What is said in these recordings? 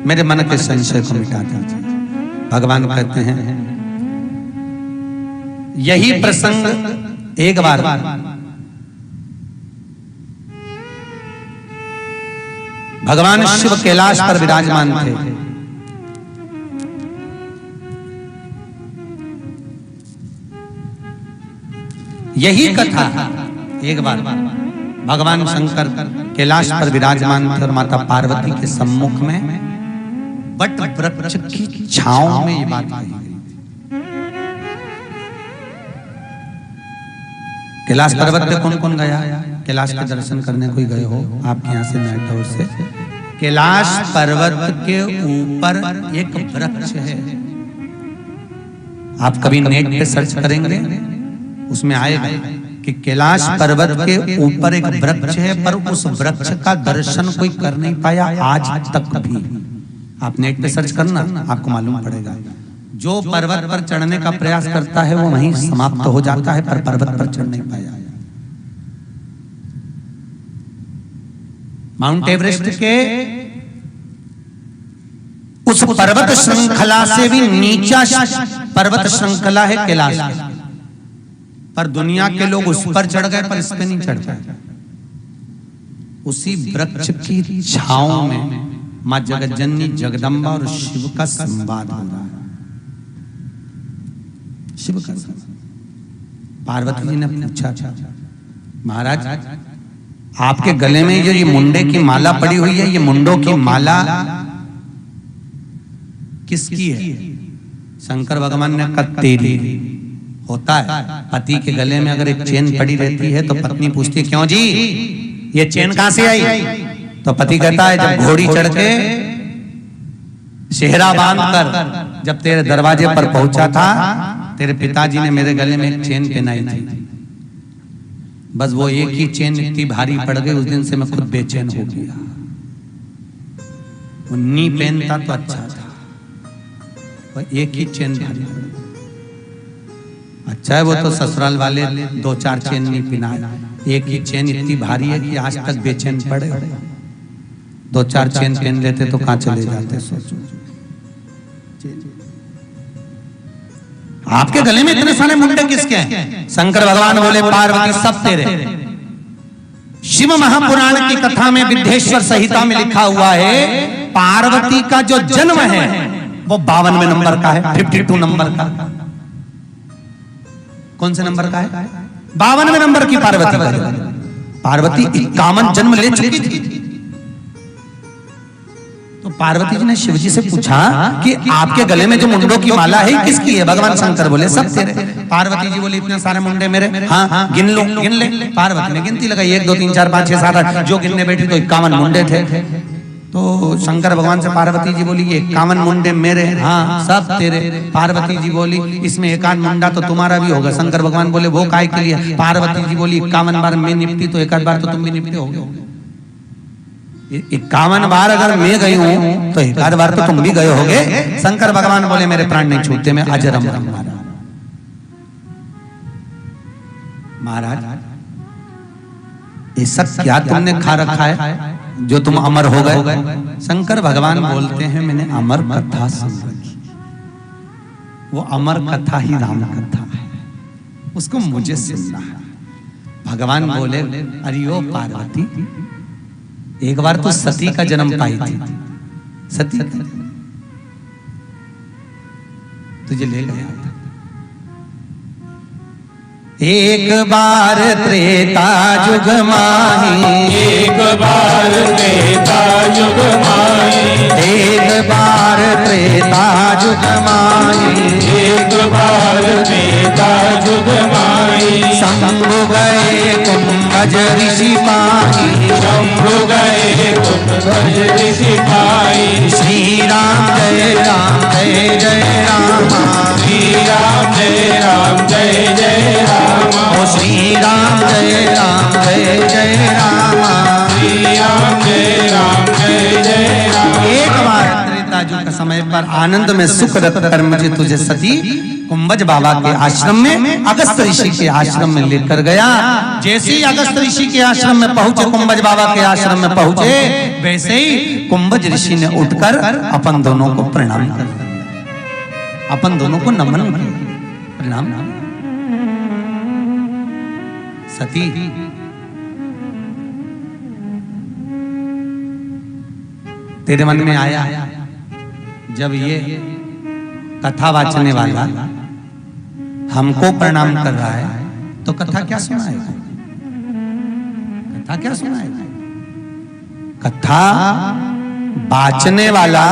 मेरे मन के संशय को मिटा दीजिए। भगवान कहते हैं यही प्रसंग एक बार भगवान शिव कैलाश पर विराजमान थे। यही कथा एक बार भगवान शंकर कैलाश पर विराजमान थे और माता पार्वती के सम्मुख में वट वृक्ष की छांव में ये बात कही गई। कैलाश पर्वत पे कौन कौन गया? कैलाश के दर्शन करने कोई गए हो आपके यहाँ से मैटौर से? कैलाश पर्वत के ऊपर एक वृक्ष है। आप कभी नेट पे सर्च करेंगे उसमें आएगा कि कैलाश पर्वत के ऊपर एक वृक्ष है, पर उस वृक्ष का दर्शन कोई कर नहीं पाया आज तक भी। आप नेट पे सर्च करना आपको मालूम पड़ेगा। जो पर्वत पर चढ़ने का प्रयास करता है वो वहीं समाप्त हो जाता है, पर पर्वत पर चढ़ नहीं पाया। माउंट एवरेस्ट के उस पर्वत श्रृंखला से भी नीचा पर्वत श्रृंखला है कैलाश, पर दुनिया के लोग उस पर चढ़ गए पर इस पे नहीं चढ़ पाए। उसी वृक्ष की छांव में मां जगज्जननी जगदम्बा और शिव का संवाद हो रहा है। शिव का पार्वती जी ने पूछा महाराज आपके गले में जो ये मुंडे की माला पड़ी हुई है, ये मुंडों की माला किसकी है? शंकर भगवान ने कहा तेरी। होता है पति के गले में अगर एक चेन पड़ी रहती है तो पत्नी पूछती है क्यों जी ये चेन कहां से आई? तो पति कहता है जब घोड़ी चढ़ के सेहरा बांध कर जब तेरे दरवाजे पर पहुंचा था तेरे पिताजी ने मेरे गले में एक चेन पहनाई थी। बस वो एक ही चेन इतनी भारी पड़ गई, उस दिन से मैं खुद बेचैन हो गया। वो नी पहनता तो अच्छा था, वो एक ही चेन भारी पड़ गई। अच्छा है वो तो ससुराल वाले 2-4 चेन नहीं पहनाए, एक ही चेन इतनी भारी है कि आज तक बेचैन पड़े। 2-4 चेन पहन लेते तो कहां चले जाते? सोचो आपके गले में इतने सारे मुंडे किसके हैं? शंकर भगवान बोले पार्वती सब तेरे। शिव महापुराण की कथा में विद्येश्वर संहिता में लिखा हुआ है पार्वती का जो जन्म है वो 52वें नंबर का है, 52 नंबर का। कौन से नंबर का है? 52वें नंबर की पार्वती। पार्वती 51 जन्म ले चुकी थी। तो पार्वती जी ने शिव जी से पूछा कि आपके गले में जो मुंडों की माला है किसकी है? भगवान शंकर बोले सब तेरे। पार्वती जी बोली इतने सारे मुंडे मेरे? हाँ गिन लो, गिन ले। पार्वती ने गिनती लगाई 1 2 3 4 5 6 7 8, जो गिनने बैठी तो 51 मुंडे थे। तो शंकर भगवान से पार्वती जी बोली ये 51 मुंडे मेरे? हाँ सब तेरे। पार्वती जी बोली इसमें 1 मुंडा तो तुम्हारा भी होगा। शंकर भगवान बोले वो काय के लिए? पार्वती जी बोली 51 बार मैं निपटी तो 1 बार तो तुम भी निपटे होगे। 51 बार अगर मैं गई हूं तो 1 बार तो तुम भी गए होगे। शंकर भगवान बोले मेरे प्राण नहीं छूटते, मैं अजरम महाराज। ये सब क्या तुमने खा रखा है जो तुम अमर हो गए? शंकर भगवान बोलते हैं मैंने अमर कथा सुन रखी। वो अमर कथा ही राम कथा है, उसको मुझे सुनना है। भगवान बोले अरे ओ पार्वती एक बार तो सती का जन्म पाई थी। सती तुझे ले गया। एक बार त्रेता जुग माही, एक बार त्रेता जुग माही, एक बार त्रेता जुग माही, एक बार त्रेता जुग माही। शंभु गए कुंभज ऋषि पाही, शंभु गए कुंभज ऋषि पाही। श्री राम जय राम जय जय राम, श्री राम जय राम जय जय राम। ओ श्री राम जय राम जय जय राम, श्री राम जय राम जय जय राम। एक बार त्रेता जुग का समय पर आनंद में सुख रख कर मुझे तुझे सती कुंभज बाबा के आश्रम में अगस्त ऋषि के आश्रम में लेकर गया। जैसे ही अगस्त ऋषि के आश्रम में पहुंचे, कुंभज बाबा के आश्रम में पहुंचे, वैसे ही कुंभज ऋषि ने उठकर अपन दोनों को प्रणाम कर दिया, अपन दोनों को नमन किया, प्रणाम। सती तेरे मन में आया जब ये कथा वाचने वाला हमको प्रणाम कर रहा है तो कथा क्या सुनाएगा? कथा क्या सुनाएगा? कथा वाचने वाला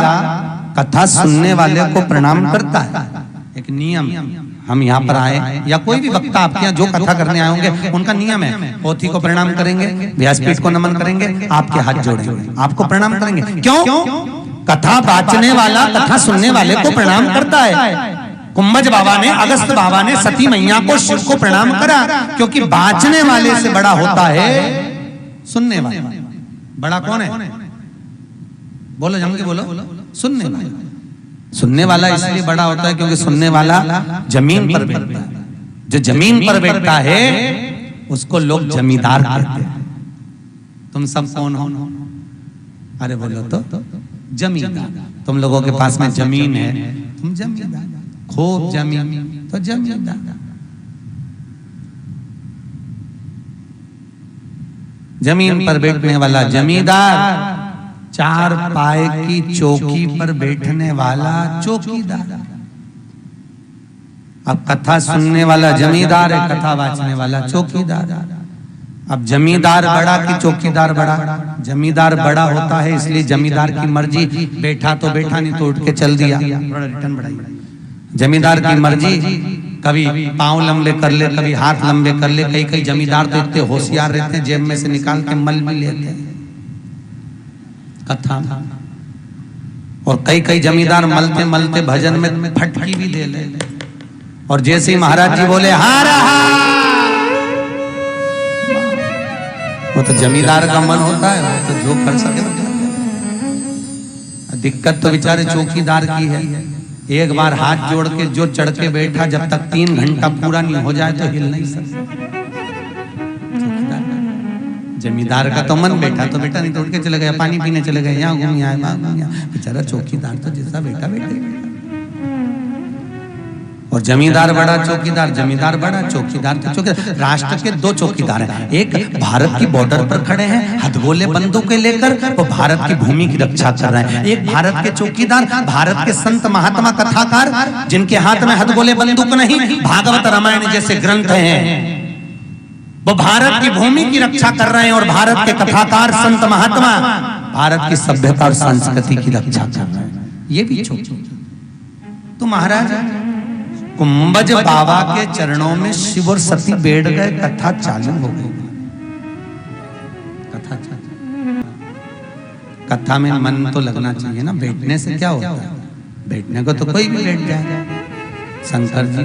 कथा सुनने वाले को प्रणाम करता है। एक नियम, हम यहाँ पर आए या कोई भी वक्ता आपके यहाँ जो कथा करने आए होंगे उनका नियम है, पोथी को प्रणाम करेंगे, व्यासपीठ को नमन करेंगे, आपके हाथ जोड़ेंगे, आपको प्रणाम करेंगे। क्यों? कथा वाचने वाला कथा सुनने वाले को प्रणाम करता है। कुंभज बाबा ने, अगस्त बाबा ने सती मैया को, शिव को प्रणाम करा, क्योंकि वाचने वाले से बड़ा होता है सुनने वाला। बड़ा कौन है? बोलो जम के बोलो। सुनने वाला। सुनने वाला इसलिए बड़ा होता है क्योंकि सुनने वाला जमीन पर बैठता है। जो जमीन पर बैठता है उसको लोग जमींदार कहते हैं। तुम सब कौन हो? अरे बोलो तो जमींदार। तुम लोगों के पास में जमीन है, तुम जमींदार। खूब जमीन तो जमींदार। जमीन पर बैठने वाला जमींदार, चार पाए की चौकी पर बैठने वाला चौकीदार। अब कथा सुनने वाला जमींदार है, कथा वाचने वाला चौकीदार। अब जमींदार बड़ा कि चौकीदार बड़ा? जमींदार बड़ा होता है, इसलिए जमींदार की मर्जी, बैठा तो बैठा, नहीं तो उठ के चल दिया। रिटर्न बढ़ाइए। जमींदार की मर्जी, कभी पांव लंबे कर ले, कभी हाथ लंबे कर ले। कई कई जमींदार तो इतने होशियार रहते हैं, जेब में से निकाल के मल भी लेते हैं कथा। और कई कई जमींदार मलते मलते भजन में फटकी भी दे ले। और जैसे ही महाराज जी बोले हा रहा, वो तो जमींदार का मन होता है, वो तो जो कर सके। दिक्कत तो बेचारे चौकीदार की है। एक बार हाथ जोड़ के जो चढ़ के बैठा, जब तक 3 घंटा पूरा नहीं हो जाए तो हिल नहीं सकता। जमींदार का तो मन बैठा तो बेटा, नहीं तो उठ के चले गया, पानी पीने चले गए, यहाँ घूम आए, वहां घूम आए। बेचारा चौकीदार तो जैसा बैठा बैठे। और जमींदार बड़ा, चौकीदार, जमींदार बड़ा, चौकीदार तो चौकीदार। राष्ट्र के 2 चौकीदार हैं। एक भारत की बॉर्डर पर खड़े हैं हथगोले बंदूकें लेकर, वो भारत की भूमि की रक्षा कर रहे हैं। एक भारत के चौकीदार, भारत के संत महात्मा कथाकार, जिनके हाथ में हथगोले बंदूक नहीं, भागवत रामायण जैसे ग्रंथ हैं, वो भारत की भूमि की रक्षा कर रहे हैं। और भारत के कथाकार, संत महात्मा भारत की सभ्यता और संस्कृति की रक्षा कर रहे हैं। ये भी चौकी। तो महाराज कुंभज बाबा के चरणों में शिव और सती बैठ गए, कथा चालू हो गई। कथा चालू। कथा में मन तो लगना चाहिए ना, बैठने से क्या होता है? बैठने को तो कोई भी बैठ जाए। शंकर जी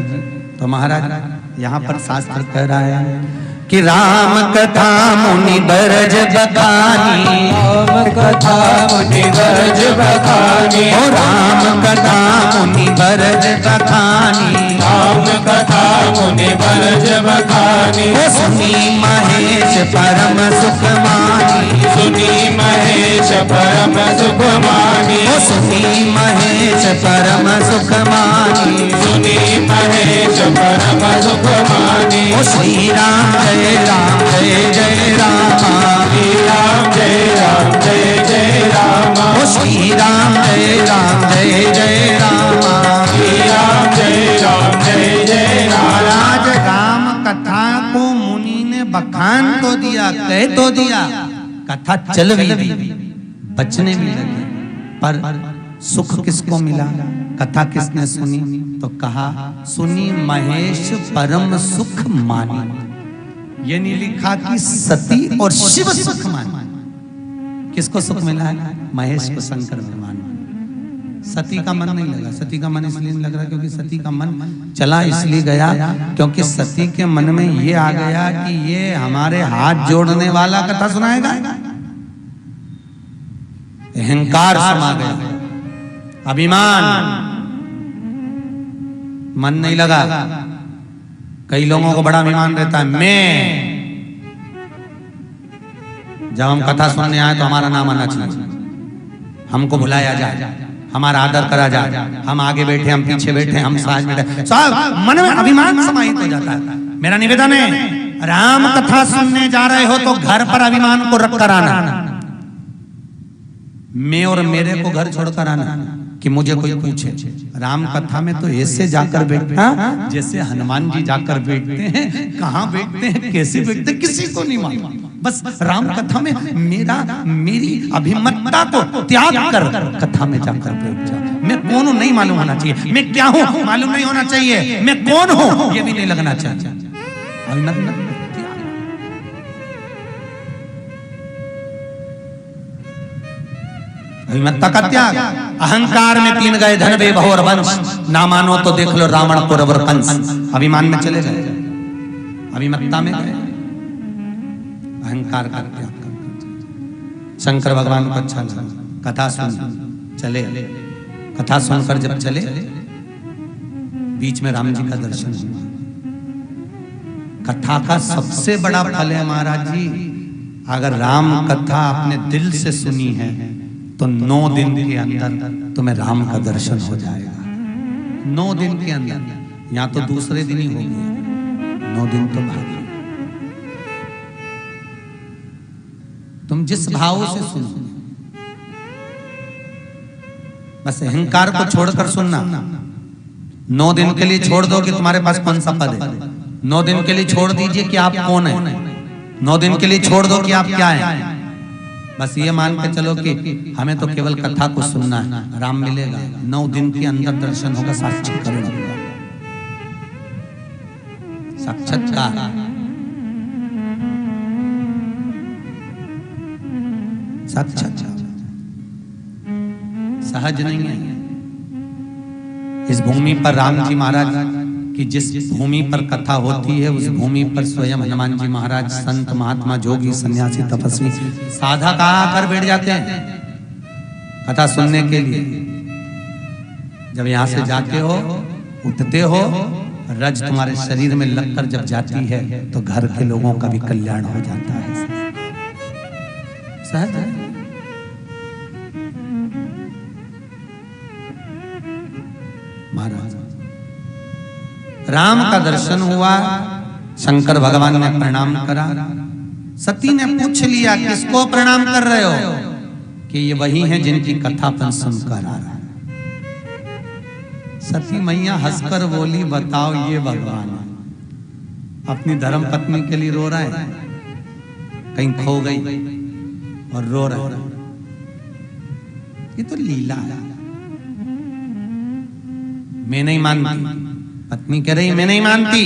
तो महाराज यहाँ पर शास्त्र कह रहा है कि राम कथा मुनि बरज बखानी, राम कथा मुनि बरज बखानी, ओ राम कथा मुनि बरज बखानी, राम कथा मुनि बरज बखानी। ओ सुनी महेश परम सुख मानी, सुनी महेश परम सुख मानी, ओ सुनी महेश परम सुख मानी, सुनी महेश परम सुख मानी। ओ श्री राम जय राम जय जय राम, श्री राम जय राम जय जय राम, ओ श्री राम जय राम जय जय राम, श्री राम जय राम जय जय राम। महाराज राम कथा को मुनि ने बखान तो दिया, कह तो दिया, कथा चल भी, बचने भी लगे, पर सुख किसको मिला? कथा किसने सुनी? तो कहा सुनी महेश परम सुख मानी। ये नहीं लिखा कि सती और शिव सुख मानी। किसको सुख मिला है? महेश को शंकर भगवान। सती का मन नहीं लगा। सती का मन इसलिए नहीं लग रहा क्योंकि सती का मन चला इसलिए गया क्योंकि सती के मन में ये आ गया कि ये हमारे हाथ जोड़ने वाला कथा सुनाएगा। अहंकार समा गया। अभिमान, मन नहीं लगा। कई लोगों को बड़ा अभिमान रहता है, मैं जब हम कथा सुनने आए तो हमारा नाम आना चाहिए, हमको बुलाया जाए, हमारा आदर करा जाए, हम आगे बैठे, हम पीछे बैठे, हम साथ बैठे, सब मन में अभिमान समाहित हो जाता है। मेरा निवेदन है, राम कथा सुनने जा रहे हो तो घर पर अभिमान को रख कर आना, मैं और मेरे को घर छोड़कर आना कि मुझे कोई पूछे। राम कथा में तो ऐसे जाकर बैठना जैसे हनुमान जी जाकर बैठते हैं। कहाँ बैठते हैं, कैसे बैठते हैं, किसी को नहीं मालूम। बस राम कथा में मेरी अभिमतता को त्याग कर कथा में जाकर बैठ जा। मैं कौन हूं नहीं मालूम होना चाहिए, मैं क्या हूं मालूम नहीं होना चाहिए, मैं कौन हूं ये भी नहीं लगना चाहिए। अभिमतता का त्याग। अहंकार में 3 गए धन वे बहु और वंश, ना मानो तो देख लो रावण कौरव और कंस। अभिमान में चले गए, अभिमतता में गए, अहंकार का त्याग कर। शंकर भगवान को अच्छा लगा, कथा सुन चले। कथा सुनकर जब चले, बीच में राम जी का दर्शन हुआ। कथा का सबसे बड़ा फल है महाराज जी, अगर राम कथा अपने दिल से सुनी है तो 9 दिन के अंदर तुम्हें राम का दर्शन हो जाएगा। 9 दिन के अंदर, या तो दूसरे दिन ही हो गया, 9 दिन तो भाग। तुम जिस भाव से सुनो, बस अहंकार को छोड़कर सुनना। 9 दिन के लिए छोड़ दो कि तुम्हारे पास कौन सा पद है, 9 दिन के लिए छोड़ दीजिए कि आप कौन है, 9 दिन के लिए छोड़ दो कि आप क्या है। बस ये मान के चलो कि हमें तो केवल कथा को सुनना है, राम मिलेगा। 9 दिन के अंदर दर्शन होगा, साक्षात्कार होगा, साक्षात्कार। साक्षात्कार सहज नहीं है। इस भूमि पर राम जी महाराज कि जिस भूमि पर कथा होती है उस भूमि पर स्वयं हनुमान जी महाराज, संत महात्मा, जोगी, सन्यासी, तपस्वी, साधक आकर बैठ जाते हैं कथा सुनने के लिए। जब यहाँ से जाते हो, उठते हो, रज तुम्हारे शरीर में लगकर जब जाती है तो घर के लोगों का भी कल्याण हो जाता है। सहज है। महाराज राम का दर्शन हुआ, शंकर भगवान ने प्रणाम करा। सती ने पूछ लिया, किसको प्रणाम कर रहे हो? कि ये वही हैं जिनकी कथा अपन सुनकर आ रहा है। सती मैया हंसकर बोली, बताओ ये भगवान अपनी धर्म पत्नी के लिए रो रहा है, कहीं खो गई और रो रहा है, ये तो लीला है। मैं नहीं मानती, पत्नी कह रही है मैं नहीं मानती,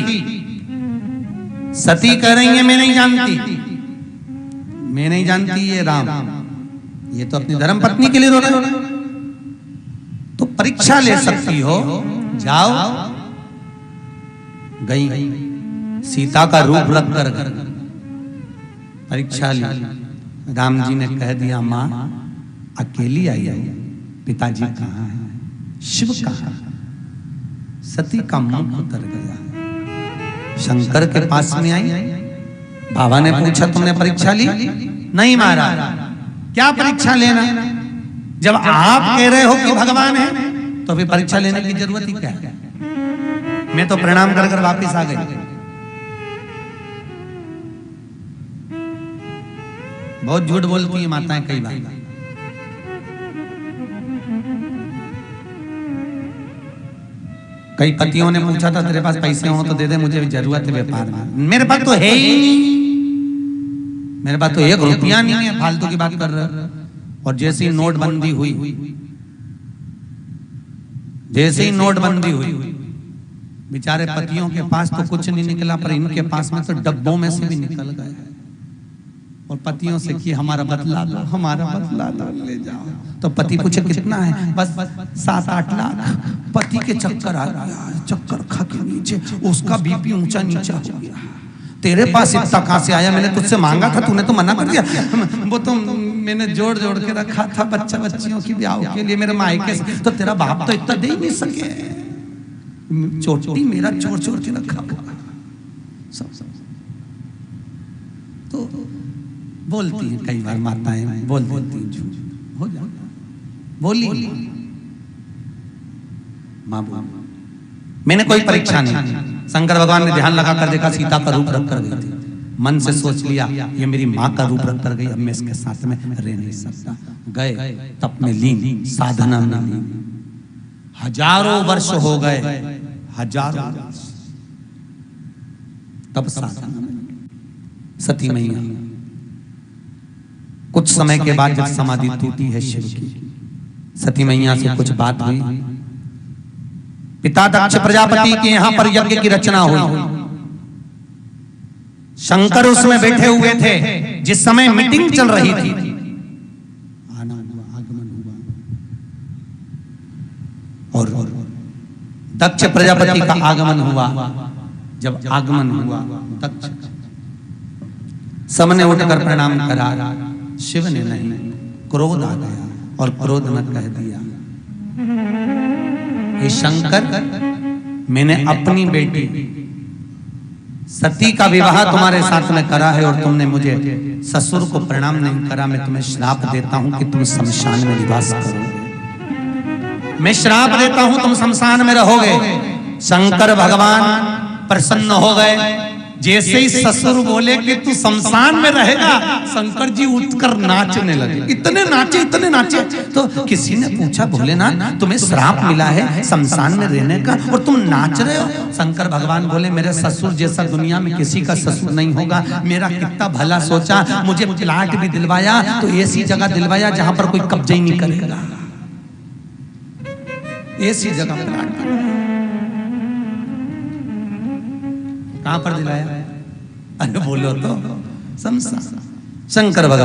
सती कह रही है मैं नहीं जानती, मैं नहीं जानती ये राम, ये तो अपनी धर्म पत्नी के लिए रो रहे हो। तो परीक्षा ले सकती हो, जाओ। गई, सीता का रूप रख कर परीक्षा ली। राम जी ने कह दिया, मां अकेली आई है, पिताजी कहाँ है, शिव कहाँ? सती का मुंह उतर गया। शंकर के पास में आई, बाबा ने पूछा तुमने परीक्षा ली? नहीं महाराज, क्या परीक्षा लेना, जब आप कह रहे हो कि भगवान है तो फिर परीक्षा लेने की जरूरत ही क्या है? मैं तो प्रणाम कर कर वापिस आ गई। बहुत झूठ बोलती है माताएं कई बार। कई पतियों ने पूछा था तेरे पास पैसे हो तो दे दे, मुझे जरूरत है व्यापार में। मेरे पास तो है ही नहीं, मेरे पास तो 1 रुपया नहीं है, फालतू की बात कर रहे हो। और जैसे ही नोटबंदी हुई, जैसे ही नोटबंदी हुई, बेचारे पतियों के पास तो कुछ नहीं निकला, पर इनके पास में तो डब्बों में से भी निकल गए। और पतियों से कि हमारा बदला लो, हमारा बदला लो, ले जाओ। तो पति पूछे कितना है? बस 7-8 लाख। पति के चक्कर आ गया, चक्कर खा के नीचे उसका बीपी ऊंचा नीचा हो गया। तेरे पास इतना कहां से आया? मैंने तुझसे मांगा था, तूने तो मना कर दिया। वो तो मैंने जोड़ जोड़ के रखा था बच्चा बच्चियों की ब्याह के लिए मेरे मायके से, तो तेरा बाप तो इतना दे ही नहीं सके, चोटी मेरा चोर चोर के रखा हुआ सब। तो बोलती हैं कई बार माताएं, बोल देती हैं झूठ हो जाता, बोली माँ बोल। मैंने कोई परीक्षा नहीं, शंकर भगवान ने ध्यान लगा कर देखा सीता का रूप रख कर गई थी, मन से सोच लिया ये मेरी माँ का रूप रख कर गई, अब मैं इसके साथ में रह नहीं सकता। गए तप में लीन, साधना में लीन, हजारों वर्ष हो गए, हजारों तब साधना में सती मैया। कुछ समय के बाद जब समाधि टूटी है शिव की, सती मैया से कुछ बात हुई, पिता दक्ष प्रजापति के यहां पर यज्ञ की रचना हुई, शंकर उसमें बैठे हुए थे, जिस समय मीटिंग चल रही थी, आगमन हुआ और दक्ष प्रजापति का आगमन हुआ। जब आगमन हुआ दक्ष सबने उठकर प्रणाम करा, शिव ने नहीं, क्रोध आ गया और क्रोध में कह दिया हे शंकर, मैंने अपनी बेटी सती का विवाह तुम्हारे साथ में करा है और तुमने मुझे ससुर को प्रणाम नहीं करा, मैं तुम्हें श्राप देता हूं कि तुम शमशान में निवास करोगे, मैं श्राप देता हूं तुम शमशान में रहोगे। शंकर भगवान प्रसन्न हो गए, जैसे ही ससुर बोले कि तू शमशान में रहेगा, शंकर जी उठकर नाचने लगे, इतने नाचे। तो किसी ने पूछा भोलेनाथ तुम्हें श्राप मिला है शमशान में रहने का और तुम नाच रहे हो? शंकर भगवान बोले मेरे ससुर जैसा दुनिया में किसी का ससुर नहीं होगा, मेरा कितना भला सोचा, मुझे प्लाट भी दिलवाया, तो ऐसी जगह दिलवाया जहां पर कोई कब्जा ही नहीं करेगा, ऐसी जगह प्लाट कहां पर दिलाया? अरे बोलो तो शमशान। शंकर भगवान